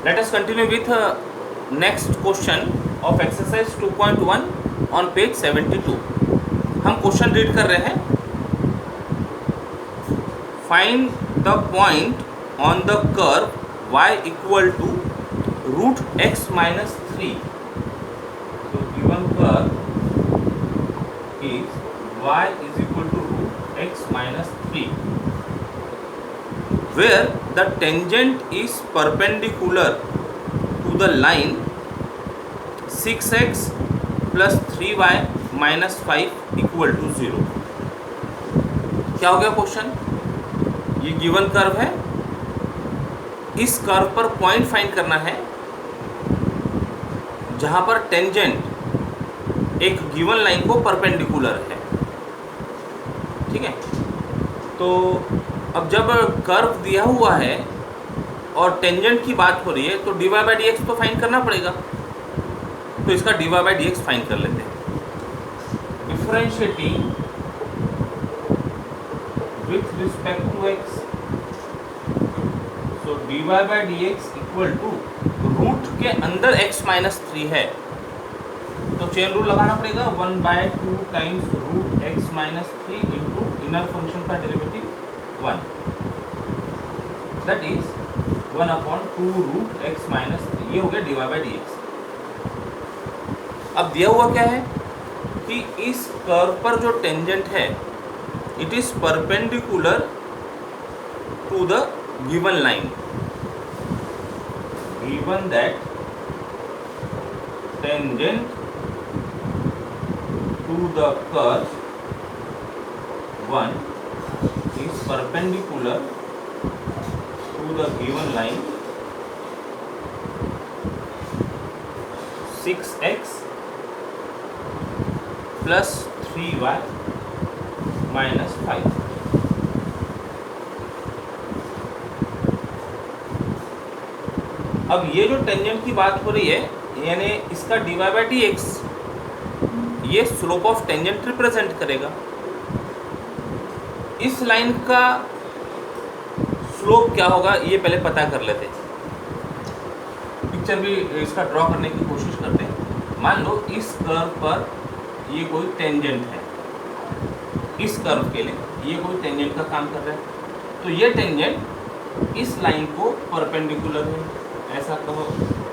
Let us continue with next question of exercise 2.1 on page 72. हम question read कर रहे हैं. Find the point on the curve y equal to root x minus 3. So given curve is y is equal to root x minus 3, where the tangent is perpendicular to the line 6x plus 3y minus 5 equal to 0. क्या हो गया question? ये given curve है, इस curve पर point find करना है जहां पर टेंजेंट एक गिवन लाइन को परपेंडिकुलर है. ठीक है, तो अब जब कर्व दिया हुआ है और टेंजेंट की बात हो रही है तो dy बाई डी एक्स तो फाइंड करना पड़ेगा. तो इसका dy by d x find कर लेते हैं. Differentiating with respect to x, so dy by dx equal to root के अंदर x माइनस 3 है तो चेन रूल लगाना पड़ेगा. 1/2 times root x minus 3 into inner function का derivative 1, that is 1/2 root x minus 3. ये हो गया dy बाई डी एक्स. अब दिया हुआ क्या है कि इस कर्व पर जो टेंजेंट है it is perpendicular to the given line. Given that tangent to the curve 1 is perpendicular to the given line 6x plus 3y minus 5. अब ये जो टेंजेंट की बात हो रही है यानी इसका dy बाई डी एक्स ये स्लोप ऑफ टेंजेंट रिप्रेजेंट करेगा. इस लाइन का स्लोप क्या होगा ये पहले पता कर लेते हैं. पिक्चर भी इसका ड्रॉ करने की कोशिश करते हैं. मान लो इस कर्व पर ये कोई टेंजेंट है, इस कर्व के लिए ये कोई टेंजेंट का काम कर रहा है तो ये टेंजेंट इस लाइन को परपेंडिकुलर है, ऐसा कहो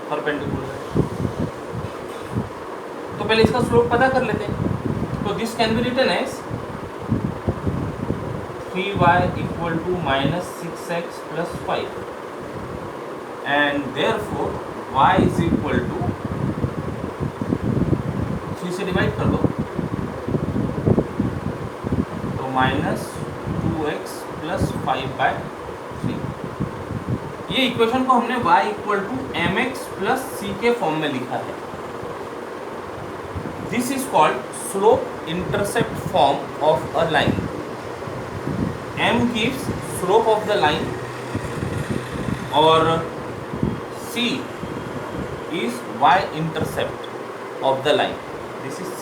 परपेंडिकुलर है. तो पहले इसका स्लोप पता कर लेते हैं. तो this can be written as 3y equal to minus 6x plus 5 and therefore y is equal to 3 से डिवाइड कर दो माइनस 2x प्लस 5/3. ये इक्वेशन को हमने y equal to mx plus c के फॉर्म में लिखा है. This is called slope intercept form of a line. m gives slope of the line और c is y intercept of the line. This is c.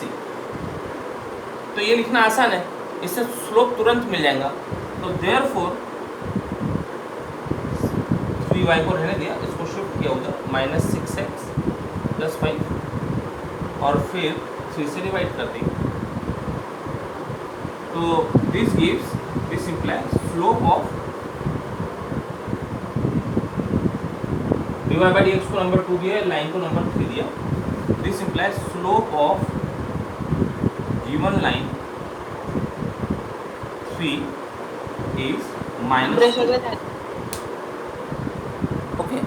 तो ये लिखना आसान है, इससे स्लोप तुरंत मिल जाएगा. तो देयरफॉर 3y को रहने दिया, इसको शिफ्ट किया उधर माइनस 6x प्लस 5 और फिर 3 से डिवाइड कर दी. तो this implies slope of dy by d x को नंबर 2 दिया, लाइन को नंबर 3 दिया. This implies slope of given line 3 is minus 2. Okay.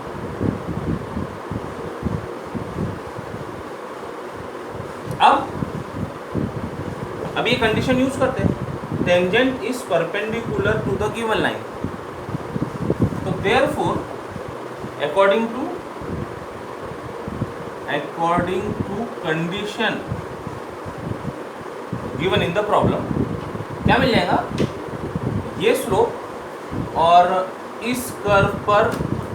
अब ये कंडीशन यूज करते हैं. Tangent is perpendicular to the given line. तो therefore according to condition given in the problem क्या मिल जाएगा? ये स्लोप और इस कर्व पर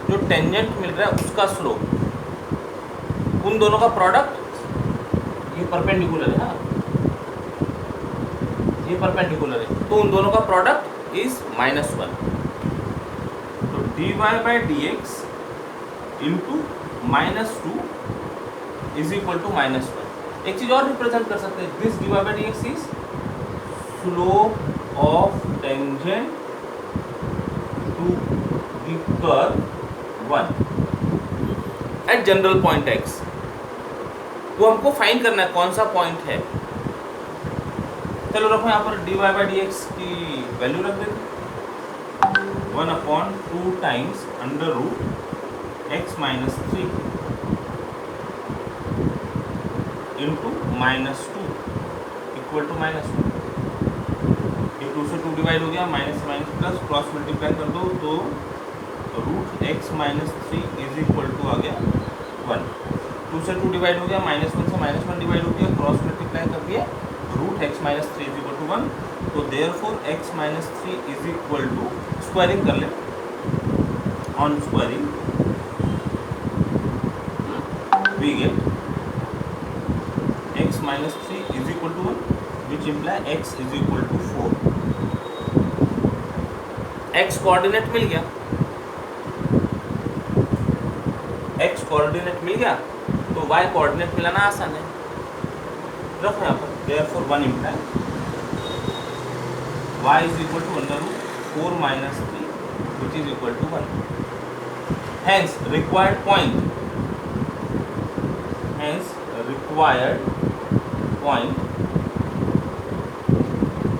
जो टेंजेंट मिल रहा है उसका स्लोप, उन दोनों का प्रोडक्ट, ये परपेंडिकुलर है ना, ये परपेंडिकुलर है तो उन दोनों का प्रोडक्ट इज -1. तो dy by d x into -2 is equal to -1। एक चीज और रिप्रेजेंट कर सकते हैं, this divide by dx is slope of tangent to the curve 1 at general point x। वो हमको फाइंड करना है कौन सा पॉइंट है। चलो रखो यहाँ पर dy बाई dx की वैल्यू रख देते, 1/2 times under root x minus 3 into -2 equal to -2। ये 2 से 2 डिवाइड हो गया, minus minus plus, cross multiply कर दो तो root x minus 3 is equal to आ गया 1। 2 से 2 डिवाइड हो गया, -1 से -1 डिवाइड हो गया, क्रॉस मल्टीप्लाई कर दिया, root x minus 3 is equal to 1। तो therefore x minus 3 is equal to, squaring कर ले, on squaring we get x minus 3 is equal to 1 which imply x is equal to 4। x coordinate मिल गया, x coordinate मिल गया तो y coordinate मिलाना आसान है। रखो यहाँ पर therefore 1 imply y is equal to under root 4 minus 3 which is equal to 1। Hence required point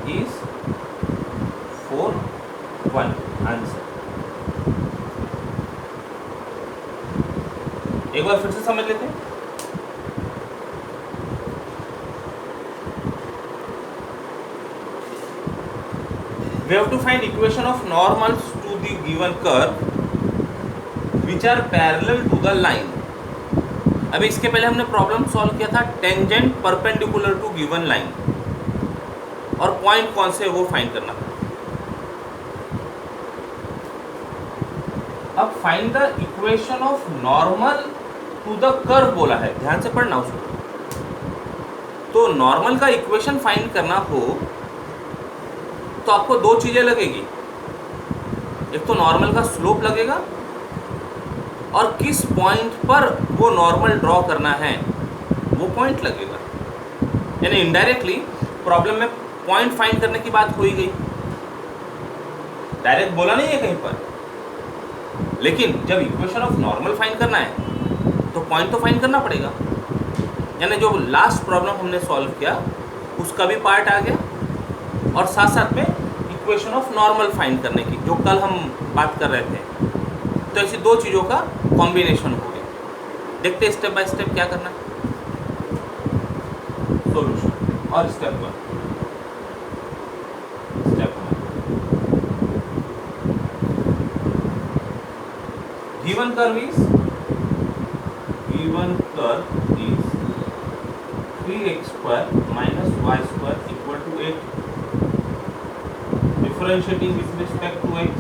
is 4, 1 answer. एक बार फिर से समझ लेते हैं। We have to find equation of normals to the given curve which are parallel to the line। अभी इसके पहले हमने प्रॉब्लम सॉल्व किया था tangent perpendicular to given line, और पॉइंट कौन से वो फाइंड करना था। अब find the equation of normal to the curve बोला है, ध्यान से पढ़ना उसको। तो नॉर्मल का इक्वेशन फाइंड करना हो तो आपको दो चीजें लगेगी, एक तो नॉर्मल का स्लोप लगेगा और किस पॉइंट पर वो नॉर्मल ड्रॉ करना है वो पॉइंट लगेगा। यानी इनडायरेक्टली प्रॉब्लम में पॉइंट फाइंड करने की बात हो ही गई, डायरेक्ट बोला नहीं है कहीं पर, लेकिन जब इक्वेशन ऑफ नॉर्मल फाइंड करना है तो पॉइंट तो फाइंड करना पड़ेगा। यानी जो लास्ट प्रॉब्लम हमने सॉल्व किया उसका भी पार्ट आ गया और साथ साथ में इक्वेशन ऑफ नॉर्मल फाइंड करने की जो कल हम बात कर रहे थे। तो ऐसी दो चीज़ों का कॉम्बिनेशन हो गया। देखते स्टेप बाय स्टेप क्या करना है। सॉल्यूशन और step 1 given curve is 3x square minus y square equal to 8। Differentiating with respect to x,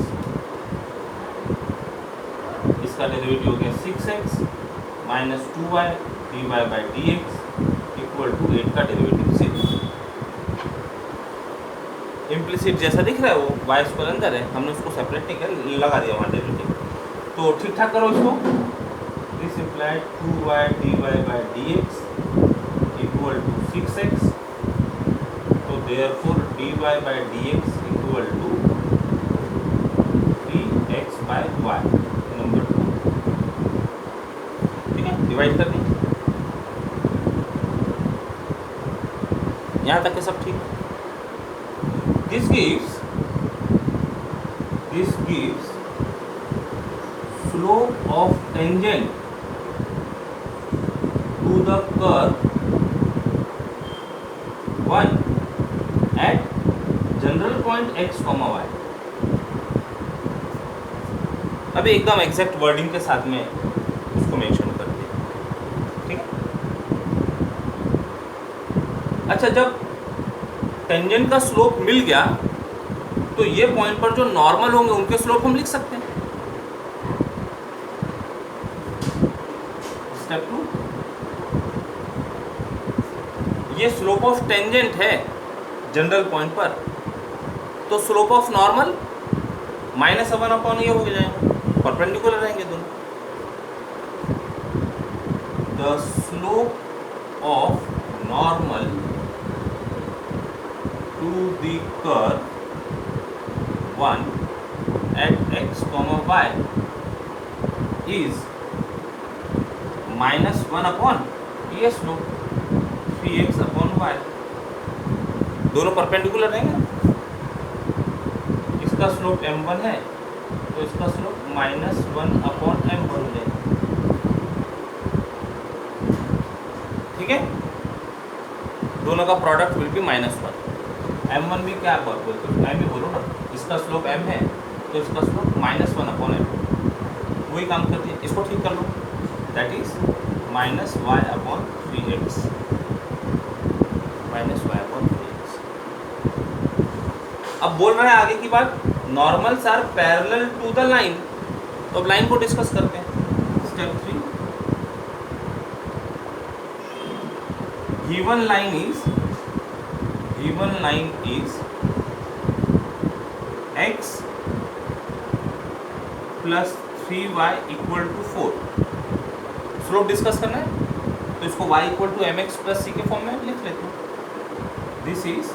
इसका डेरिवेटिव हो गया 6x minus 2y dy by dx equal to 8 का डेरिवेटिव 6। इम्प्लिसिट जैसा दिख रहा है वो y स्क्वायर अंदर है, हमने उसको सेपरेट नहीं किया, लगा दिया वहाँ डेरिवेटिव। तो ठीक ठाक करो इसको। This implied 2y dy by dx equal to 6x। तो therefore dy by dx equal to 3x by y number 2। ठीक है, डिवाइड कर दी, यहाँ तक के सब ठीक। This gives slope of tangent to the curve 1 at general point x, y। अभी एकदम एग्जैक्ट वर्डिंग के साथ में उसको मेंशन कर दिया। ठीक है, अच्छा जब टेंजेंट का स्लोप मिल गया तो ये पॉइंट पर जो नॉर्मल होंगे उनके स्लोप हम लिख सकते हैं। स्टेप 2, ये स्लोप ऑफ टेंजेंट है जनरल पॉइंट पर, तो स्लोप ऑफ नॉर्मल -1/, ये हो जाएगा, परपेंडिकुलर रहेंगे दोनों। the slope of normal to the curve 1 at x comma y is -1 upon ये स्लोप 3x अपॉन y। दोनों परपेंडिकुलर रहेंगे ना, इसका स्लोप m1 है तो इसका स्लोप -1 अपॉन m1 हो जाएगा। ठीक है, दोनों का प्रोडक्ट विल बी -1। m1 भी क्या बोलते हो, m ही बोलो ना, इसका स्लोप m है तो इसका स्लोप -1 अपॉन m, वही काम करती है। इसको ठीक कर लो, that is -y upon 3x, -y upon 3x। अब बोल रहे हैं आगे की बात, normals are parallel to the line, तो अब लाइन को डिस्कस करते हैं। Step 3, given line is x plus 3y equal to 4। Slope discuss करना है तो इसको y equal to mx plus c के फॉर्म में लिख लेते हैं। दिस इज,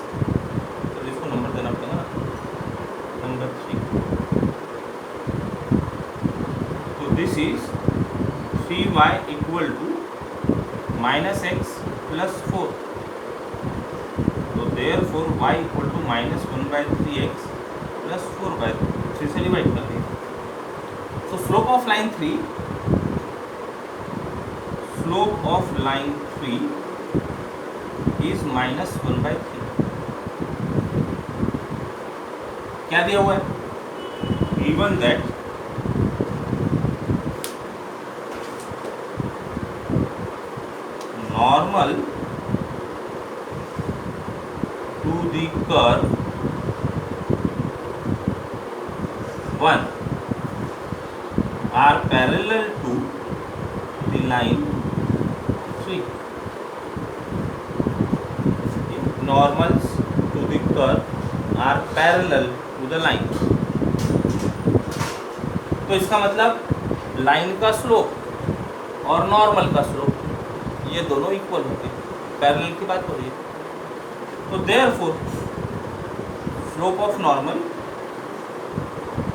तो इसको नंबर देना पड़ेगा ना, नंबर 3। तो this is 3y equal to -x plus 4। तो therefore y equal to -1/3x plus 4/3 से डिवाइड कर दें। So slope of line 3 is -1/3। क्या दिया हुआ है, given that normal to the curve 1 are parallel to the line 3। Normals to the curve are parallel to the line। तो इसका मतलब लाइन का स्लोप और नॉर्मल का स्लोप ये दोनों इक्वल होते हैं, पैरेलल की बात हो रही है। तो देयरफॉर स्लोप ऑफ नॉर्मल,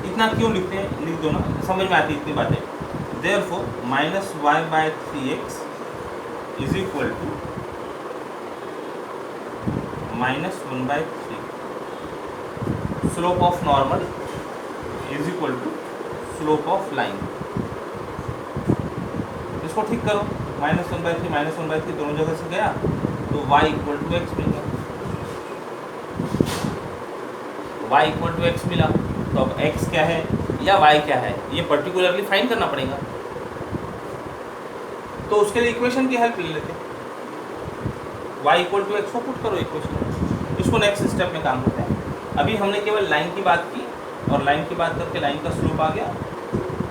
इतना क्यों लिखते हैं, लिख दो ना, समझ में आती है इतनी बातें। Therefore -y/3x is equal to -1/3। Slope of normal is equal to slope of line. इसको ठीक करो, -1/3 दोनों जगह से गया तो y इक्वल टू x मिल गया। y इक्वल टू x मिला तो अब x क्या है या y क्या है ये पर्टिकुलरली फाइंड करना पड़ेगा। तो उसके लिए इक्वेशन की हेल्प ले लेते हैं। y इक्वल टू x को पुट करो इक्वेशन, इसको नेक्स्ट स्टेप में काम करते हैं। अभी हमने केवल लाइन की बात की और लाइन की बात करके लाइन का स्लोप आ गया,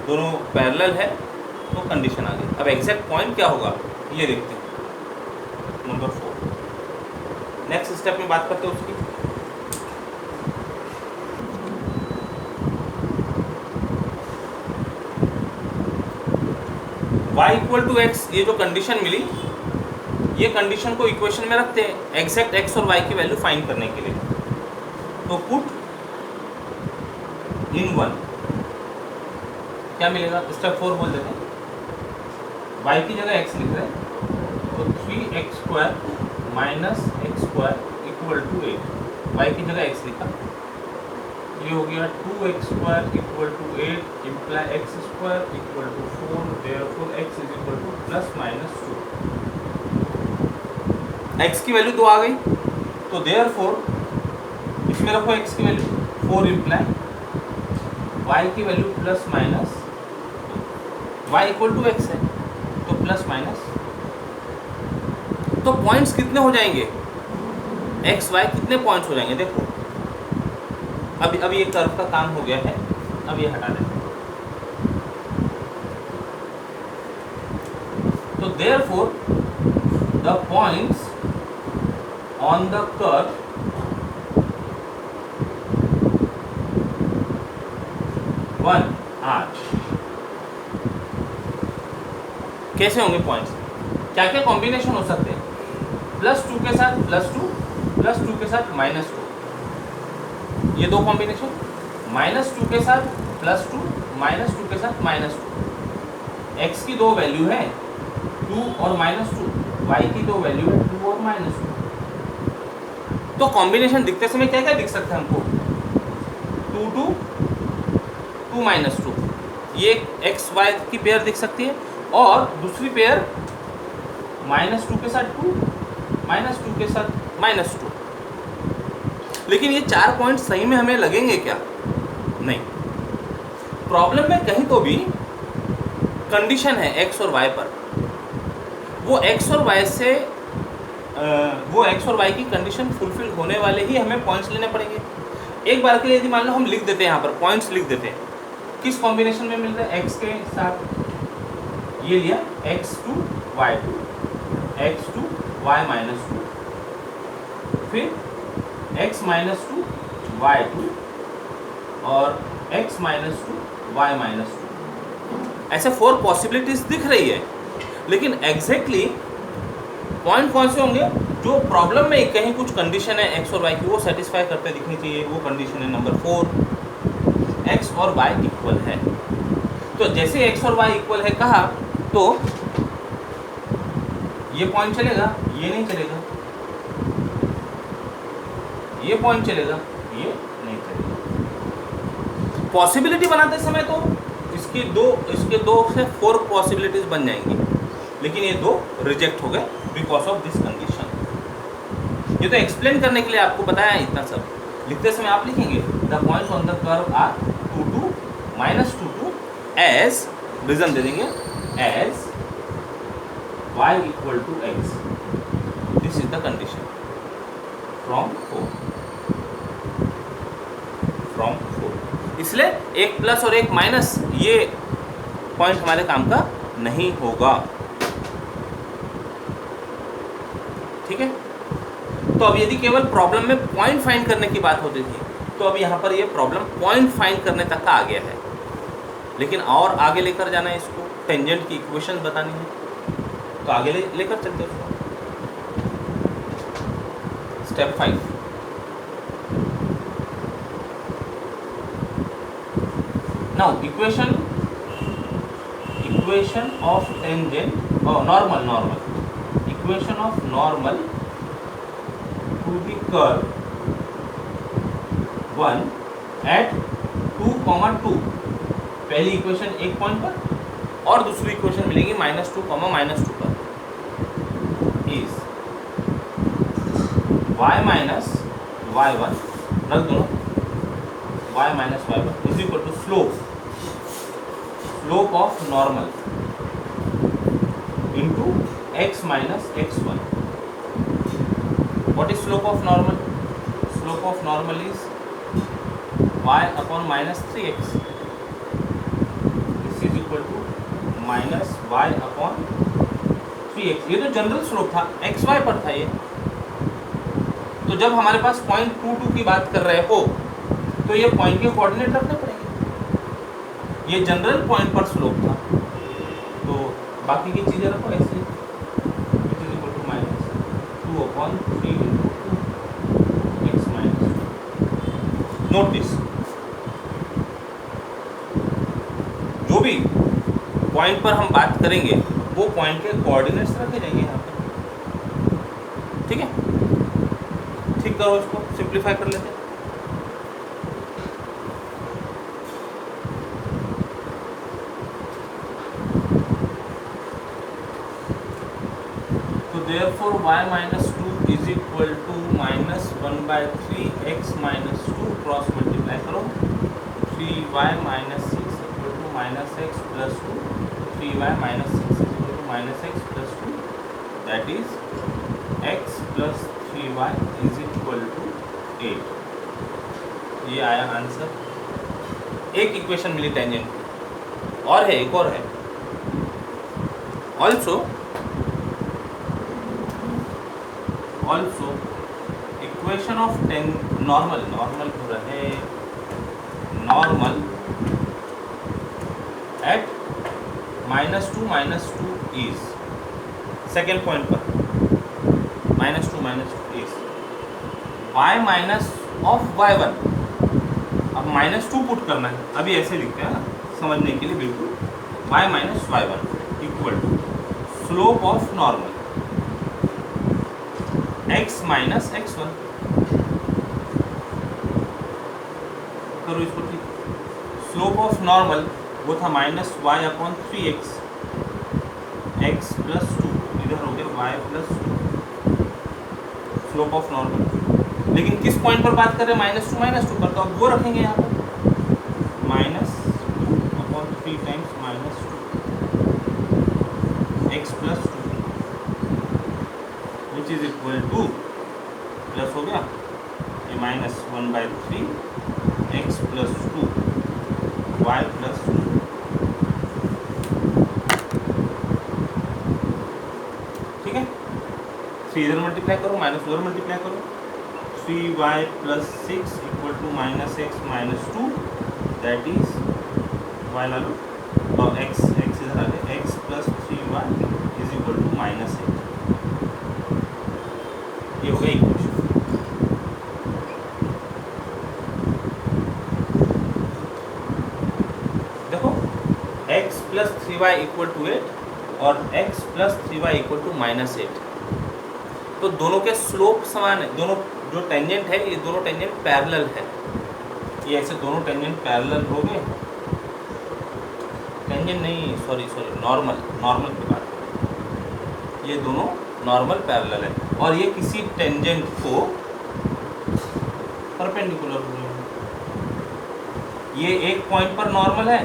दोनों पैरेलल है तो कंडीशन आ गई। अब एग्जैक्ट पॉइंट क्या होगा ये देखते हैं, नंबर 4। नेक्स्ट स्टेप में बात करते हैं उसकी। y इक्वल टू एक्स, ये जो कंडीशन मिली, ये कंडीशन को इक्वेशन में रखते हैं एग्जैक्ट x और y की वैल्यू फाइंड करने के लिए। तो पुट इन 1 क्या मिलेगा, स्टेप 4 बोल देते हैं। y की जगह x लिख रहे हैं तो 3x² -x² equal to 8। y की जगह x लिखा, ये हो गया 2x² equal to 8 imply x² equal to 4। Therefore x is equal to +-2। x की वैल्यू 2 आ गई तो देयरफॉर इसमें रखो x की वैल्यू 4 इम्प्लाई y की value +-, y equal to x है तो +-। तो पॉइंट्स कितने हो जाएंगे, x y कितने पॉइंट्स हो जाएंगे, देखो अब ये कर्व का काम हो गया है, अब ये हटा देते हैं। तो therefore the points on the curve one are, कैसे होंगे पॉइंट्स, क्या क्या कॉम्बिनेशन हो सकते हैं, +2 के साथ +2, +2 के साथ -2, ये दो कॉम्बिनेशन, -2 के साथ +2, -2 के साथ -2। x की दो वैल्यू है 2 और -2, y की दो वैल्यू है 2 और -2। तो कॉम्बिनेशन दिखते समय क्या क्या दिख सकता है हमको, 2 2 2 -2, ये x y की पेयर दिख सकती है, और दूसरी पेयर -2 के साथ 2, -2 के साथ -2। लेकिन ये 4 पॉइंट सही में हमें लगेंगे क्या, नहीं। प्रॉब्लम में कहीं तो भी कंडीशन है x और y पर, वो x और y से वो x और y की कंडीशन फुलफिल होने वाले ही हमें पॉइंट्स लेने पड़ेंगे। एक बार के लिए यदि मान लो हम लिख देते हैं, यहाँ पर पॉइंट्स लिख देते हैं, किस कॉम्बिनेशन में मिल रहा है, x के साथ ये लिया x2 y2, x2 y -2, फिर x -2 y2 और x -2 y -2। ऐसे 4 पॉसिबिलिटीज दिख रही है, लेकिन एग्जैक्टली पॉइंट कौन से होंगे जो प्रॉब्लम में कहीं कुछ कंडीशन है x और y की वो सेटिस्फाई करते दिखनी चाहिए, वो कंडीशन है नंबर 4, x और y इक्वल है। तो जैसे x और y इक्वल है कहा, तो ये पॉइंट चलेगा, ये नहीं चलेगा, ये पॉइंट चलेगा, ये नहीं चलेगा। पॉसिबिलिटी बनाते समय तो इसके दो से 4 पॉसिबिलिटीज बन जाएंगी, लेकिन ये 2 रिजेक्ट हो गए बिकॉज ऑफ दिस कंडीशन। ये तो एक्सप्लेन करने के लिए आपको बताया है इतना सब। लिखते समय आप लिखेंगे the points on the curve are 2 2 -2 2 as, रीजन दे देंगे, as y = x, this is the condition from 4। इसलिए एक प्लस और एक माइनस ये पॉइंट हमारे काम का नहीं होगा, ठीक है। तो अब यदि केवल प्रॉब्लम में पॉइंट फाइंड करने की बात होती थी, तो अब यहाँ पर ये प्रॉब्लम पॉइंट फाइंड करने तक का आ गया है, लेकिन और आगे लेकर जाना है इसको, टेंजेंट की इक्वेशंस बतानी है, तो आगे लेकर चलते हैं उसको। Step 5, now equation of tangent, normal equation of normal to the curve 1 at 2, 2, पहली इक्वेशन एक पॉइंट पर और दूसरी इक्वेशन मिलेगी -2, -2 पर, इज y - y1, रख दो y - y1 is equal to slope of normal into x - x1. What is slope of normal? Slope of normal is y upon -3x. This is equal to -y upon 3x. ये तो general slope था, x y पर था ये। तो जब हमारे पास point 2 2 की बात कर रहे हो, तो ये पॉइंट के कोऑर्डिनेट रखने पड़ेंगे। ये जनरल पॉइंट पर स्लोप था, तो बाकी की चीज़ें रखो ऐसे, which is equal to -2 upon 3 into 2x -2. Notice, जो भी पॉइंट पर हम बात करेंगे वो पॉइंट के कोऑर्डिनेट्स रखे जाएंगे यहाँ पर, ठीक है। ठीक करो इसको, सिंप्लीफाई कर लेते हैं। Therefore y -2 is equal to -1/3x -2 cross multiply करो, 3y - 6 equal to -x + 2, 3y - 6 equal to -x + 2, that is x + 3y is equal to 8। ये आया आंसर। एक इक्वेशन मिली टेंजेंट की, और है, एक और है ऑल्सो इक्वेशन ऑफ नॉर्मल हो रहे normal at -2 - 2 is second point पर -2 is y minus of y1। अब -2 पुट करना है, अभी ऐसे लिखते हैं ना समझने के लिए बिल्कुल। y minus y1 equal to slope of normal x minus x1। करो इसको ठीक। स्लोप ऑफ नॉर्मल वो था -y/3x, x प्लस 2, इधर हो गया y plus 2 slope of normal. लेकिन किस पॉइंट पर बात कर रहे हैं? -2 पर, तो अब वो रखेंगे यहाँ पर -2/3 times -2 x plus 2 which is equal two plus हो गया ये -1/3 x प्लस 2 y प्लस 2। ठीक है, 3 इधर मल्टीप्लाई करो, -2 इधर मल्टीप्लाई करो, 3y plus 6 equal to -x minus 2 that is y ला लो और x इधर आ गया, x plus 3y is equal to -8। ये हो गया इक्वेशन। देखो x plus 3y equal to 8 और x plus 3y equal to -8, तो दोनों के स्लोप समान है। दोनों जो टेंजेंट है ये दोनों टेंजेंट पैरेलल है। ये ऐसे दोनों टेंजेंट पैरेलल हो गए। टेंजेंट नहीं, सॉरी नॉर्मल की बात करें, ये दोनों नॉर्मल पैरेलल है और ये किसी टेंजेंट को परपेंडिकुलर हो रहे हैं। ये एक पॉइंट पर नॉर्मल है,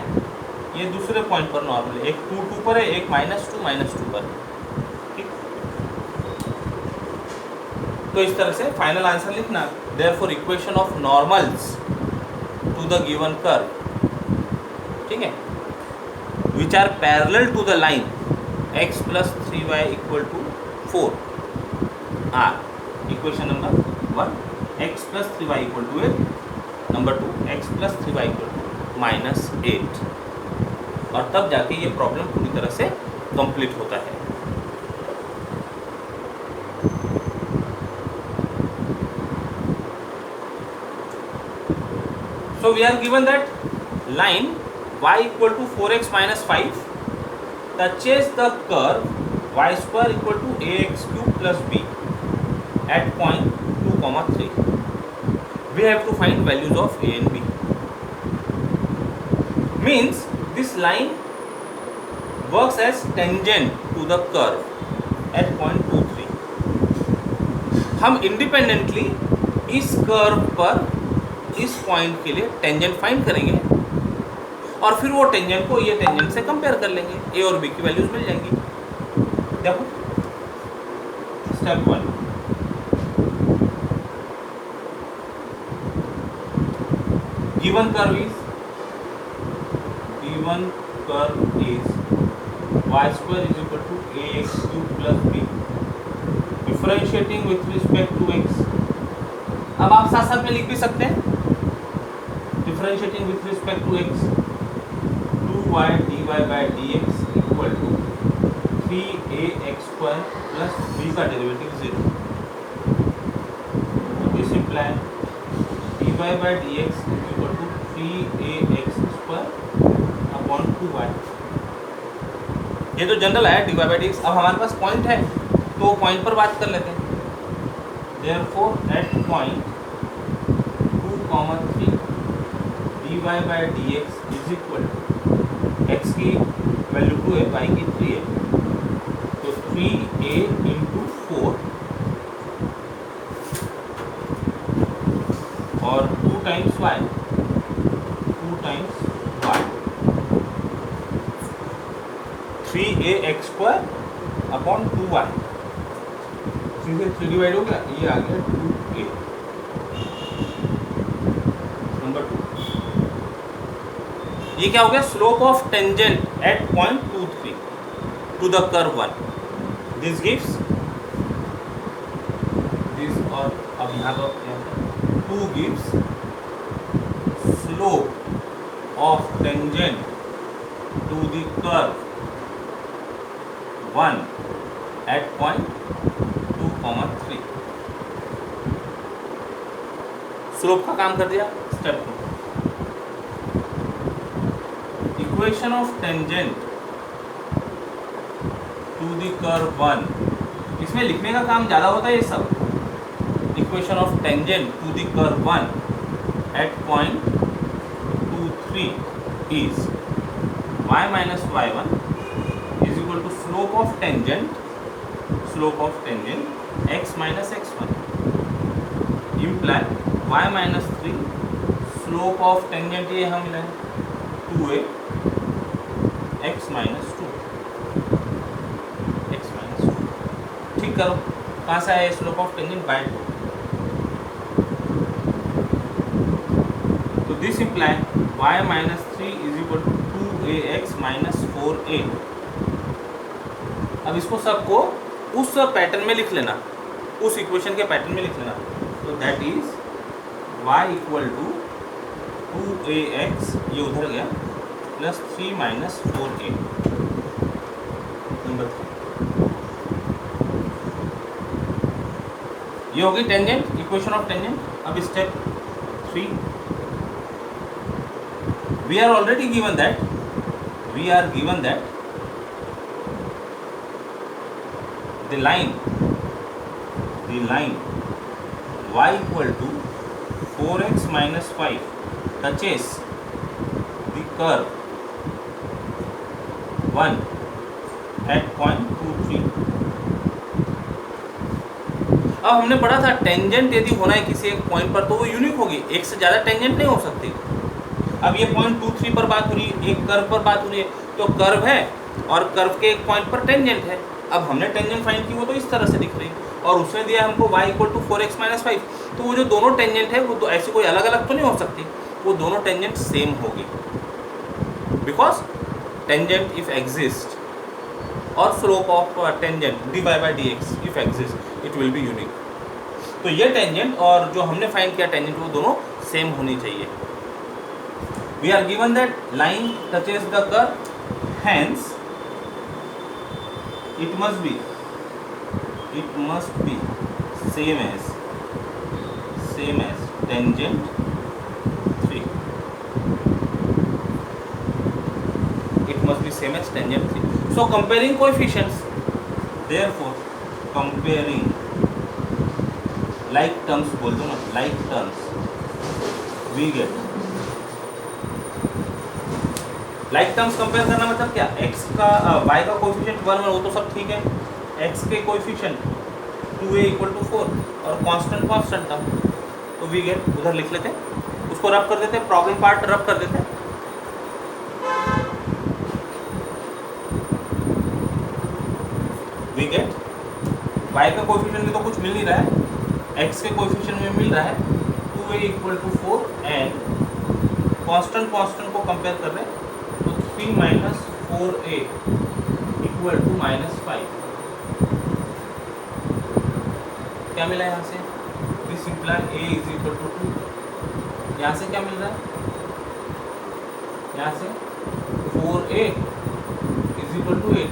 ये दूसरे पॉइंट पर नॉर्मल है। एक 2 पर है, एक -2 पर। ठीक, तो इस तरह से फाइनल आंसर लिखना। Therefore equation of normals to the given curve, ठीक है, which are parallel to the line x plus 3y equal to 4 are equation number 1, x plus 3y equal to 8, number 2 x plus 3y equal to -8। और तब जाके ये problem पूरी तरह से complete होता है। So we are given that line y equal to 4x minus 5 touches the curve y square equal to ax cube plus b at point 2, 3. We have to find values of a and b. Means this line works as tangent to the curve at point 2, 3. हम independently इस curve पर इस point के लिए tangent find करेंगे और फिर वो टेंजेंट को ये टेंजेंट से कंपेयर कर लेंगे, ए और बी की वैल्यूज मिल जाएंगी। देखो step 1, given curve is y square is equal to ax cube plus b, differentiating with respect to x। अब आप साथ साथ में लिख भी सकते हैं, differentiating with respect to x, 2y dy by dx equal to 3ax square plus b का derivative 0। This imply dy by dx equal to 3ax square upon 2y। ये तो जनरल है dy by dx। अब हमारे पास point है तो point पर बात कर लेते हैं। Therefore at point 2, 3 dy by dx is equal to x की वैल्यू 2 है, y की 3 है, तो 3a इंटू 4 और 2 times y, 3ax square upon 2y। सीधे 3 डिवाइड हो गया, ये आ गया 2a। नंबर 2, ये क्या हो गया? Slope of tangent at point 2, 3 to the curve 1। This gives this, और अब यहाँ तो 2 gives slope of tangent to the curve 1 at point 2,3। Slope का काम कर दिया। Step 2, equation of tangent to the curve 1। इसमें लिखने का काम ज़्यादा होता है ये सब। Equation of tangent to the curve 1 at point 2,3 is y minus y1 is equal to slope of tangent x minus x1 imply y minus 3 slope of tangent ये हम मिला है 2a x minus 2 ठीक करो। कहाँ से आया स्लोप ऑफ टेंजेंट बाय 2। तो this imply y minus 3 is equal to 2ax minus 4a। अब इसको सबको उस पैटर्न में लिख लेना, उस इक्वेशन के पैटर्न में लिख लेना। तो that is y equal to 2ax, ये उधर गया, प्लस 3 माइनस 4a। नंबर 3 ये होगी टेंजेंट, इक्वेशन ऑफ टेंजेंट। अब step 3, we are given that the line y equal to 4x minus 5 touches the curve 1 at point 2,3। अब हमने पढ़ा था टेंजेंट यदि होना है किसी एक पॉइंट पर तो वो यूनिक होगी, एक से ज़्यादा टेंजेंट नहीं हो सकती। अब ये पॉइंट 2,3 पर बात हो रही है, एक कर्व पर बात हो रही है, तो कर्व है और कर्व के एक पॉइंट पर टेंजेंट है। अब हमने टेंजेंट फाइंड की, वो तो इस तरह से दिख रही है, और उसने दिया हमको y equal to 4x minus 5। तो वो जो दोनों टेंजेंट है वो तो ऐसी कोई अलग अलग तो नहीं हो सकती, वो दोनों टेंजेंट सेम होगी, बिकॉज टेंजेंट इफ एग्जिस्ट और slope of tangent dy by dx if exist it will be unique. तो ये टेंजेंट और जो हमने फाइंड किया टेंजेंट वो दोनों सेम होनी चाहिए। We are given that line touches the curve, hence it must be same as tangent 3. It must be same as tangent 3. So comparing coefficients, therefore comparing like terms बोल दो ना, like terms we get like terms compare करना मतलब क्या, x का y का coefficient 1 वो तो सब ठीक है, x के कोएफिशिएंट 2a इक्वल टू 4 और कांस्टेंट था, तो वी गेट, उधर लिख लेते हैं, उसको रब कर देते हैं, प्रॉब्लम पार्ट रब कर देते हैं। वी गेट y का कोएफिशिएंट में तो कुछ मिल नहीं रहा है, x के कोएफिशिएंट में मिल रहा है 2a equal to 4 and constant को कंपेयर कर रहे हैं, 3 minus 4a equal to minus 5। क्या मिला यहाँ से, this imply a is equal to 2। यहाँ से क्या मिल रहा है, यहाँ से 4a इज इक्वल टू 8,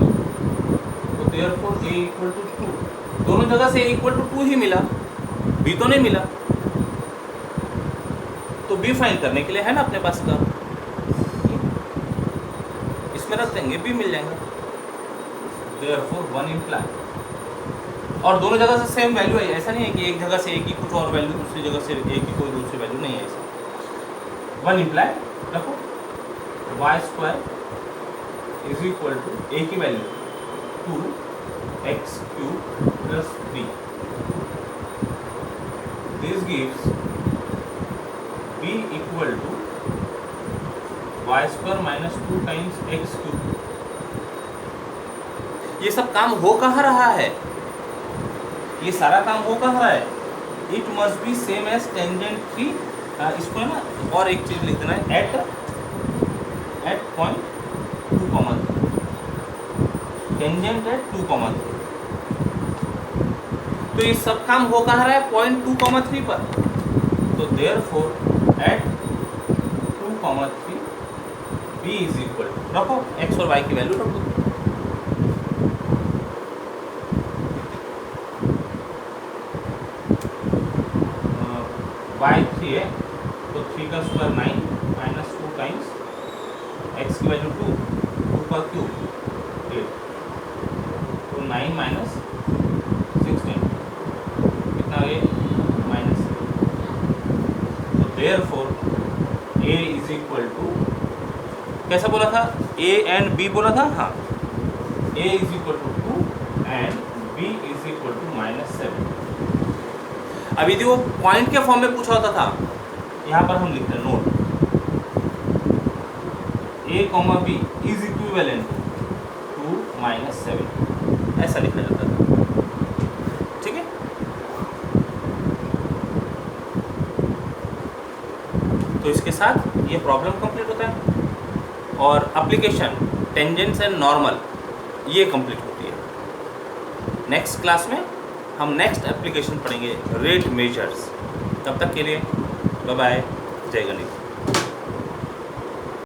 तो देयरफॉर a इक्वल टू 2। दोनों जगह से a इक्वल टू 2 ही मिला, b तो नहीं मिला, तो b फाइंड करने के लिए है ना अपने पास का, में रख देंगे, भी मिल जाएंगे। Therefore 1 इम्प्लाई, और दोनों जगह से सेम वैल्यू है, ऐसा नहीं है कि एक जगह से एक ही कुछ और वैल्यू, दूसरी जगह से एक ही कोई दूसरी वैल्यू, नहीं है ऐसा। 1 इम्प्लाई रखो, y square is equal to a की value 2x cube plus b, this gives b equal to y square minus 2 times x cube. ये सब काम हो कहाँ रहा है, ये सारा काम हो कहाँ रहा है, it must be same as tangent 3। इसको है ना, और एक चीज लिख देना है, एट पॉइंट 2, टेंजेंट एट 2, तो ये सब काम हो कहाँ रहा है, पॉइंट 2, 3 पर। तो therefore at 2, 3 b is equal to, रखो x और y की वैल्यू रखो, y3 है तो 3 का स्क्वायर 9 माइनस 2 टाइम्स x की वैल्यू 2, 2 का क्यूब 8, तो 9 माइनस 16 कितना आ गया -7। तो therefore a is equal to, कैसा बोला था, a एंड b बोला था, हाँ, a is equal to 2 and b is equal to -7। अब यदि वो पॉइंट के फॉर्म में पूछा होता था, यहाँ पर हम लिखते हैं note a, b is equivalent to -7, ऐसा लिखा जाता था। ठीक है, तो इसके साथ ये प्रॉब्लम कंप्लीट होता है और एप्लीकेशन टेंजेंट्स एंड नॉर्मल ये कंप्लीट होती है। नेक्स्ट क्लास में हम नेक्स्ट एप्लीकेशन पढ़ेंगे रेट मेजर्स। तब तक के लिए बाय बाय, जय गणित।